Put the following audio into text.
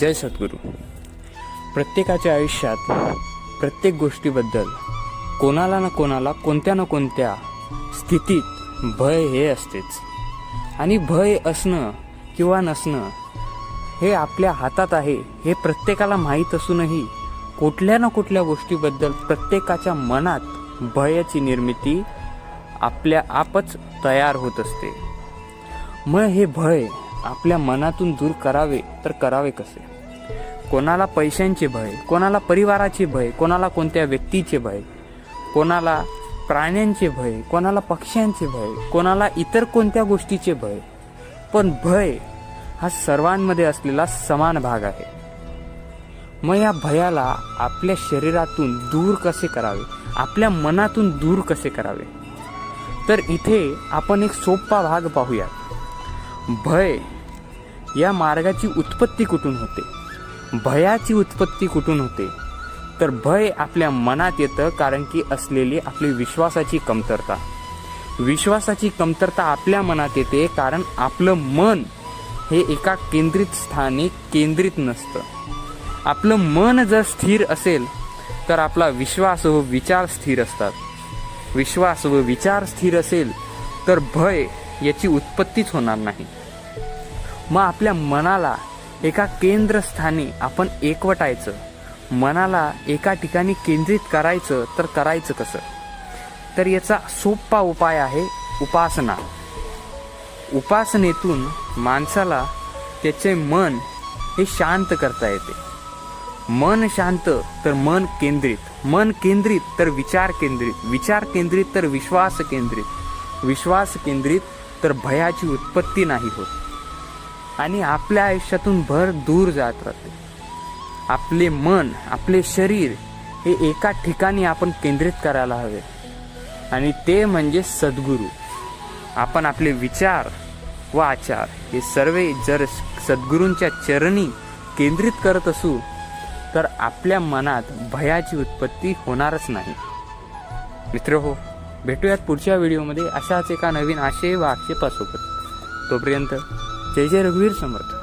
जय सद्गुरू. प्रत्येकाच्या आयुष्यात प्रत्येक गोष्टीबद्दल कोणाला ना कोणत्या स्थितीत भय हे असतेच. आणि भय असणं किंवा नसणं हे आपल्या हातात आहे हे प्रत्येकाला माहीत असूनही कुठल्या ना कुठल्या गोष्टीबद्दल प्रत्येकाच्या मनात भयाची निर्मिती आपल्या आपच तयार होत असते. मग हे भय आपल्या मनातून दूर करावे तर करावे कसे? कोणाला पैशांचे भय, कोणाला परिवाराचे भय, कोणाला कोणत्या व्यक्तीचे भय, कोणाला प्राण्यांचे भय, कोणाला पक्ष्यांचे भय, कोणाला इतर कोणत्या गोष्टीचे भय. पण भय हा सर्वांमध्ये असलेला समान भाग आहे. मग या भयाला आपल्या शरीरातून दूर कसे करावे, आपल्या मनातून दूर कसे करावे? तर इथे आपण एक सोपा भाग पाहूया. भय या मार्गाची उत्पत्ती कुठून होते, भयाची उत्पत्ती कुठून होते? तर भय आपल्या मनात येतं कारण की असलेली आपली विश्वासाची कमतरता आपल्या मनात येते कारण आपलं मन हे एका केंद्रित स्थानी केंद्रित नसतं. आपलं मन जर स्थिर असेल तर आपला विश्वास व विचार स्थिर असतात. विश्वास व विचार स्थिर असेल तर भय याची उत्पत्तीच होणार नाही. मग आपल्या मनाला एका केंद्रस्थानी आपण एकवटायचं, मनाला एका ठिकाणी केंद्रित करायचं. तर करायचं कसं? तर याचा सोपा उपाय आहे उपासना. उपासनेतून माणसाला त्याचे मन हे शांत करता येते. मन शांत तर मन केंद्रित, मन केंद्रित तर विचार केंद्रित, विचार केंद्रित तर विश्वास केंद्रित, विश्वास केंद्रित तर भयाची उत्पत्ती नाही होत. आणि आपल्या आयुष्यातून भर दूर जात राहते. आपले मन, आपले शरीर हे एका ठिकाणी आपण केंद्रित करायला हवे आणि ते म्हणजे सद्गुरू. आपण आपले विचार व आचार हे सर्व जर सद्गुरूंच्या चरणी केंद्रित करत असू तर आपल्या मनात भयाची उत्पत्ती होणारच नाही. मित्रहो, भेटूयात पुढच्या व्हिडिओमध्ये अशाच एका नवीन आशय व आक्षेपासोबत. तोपर्यंत जय जय रघुवीर समर्थ.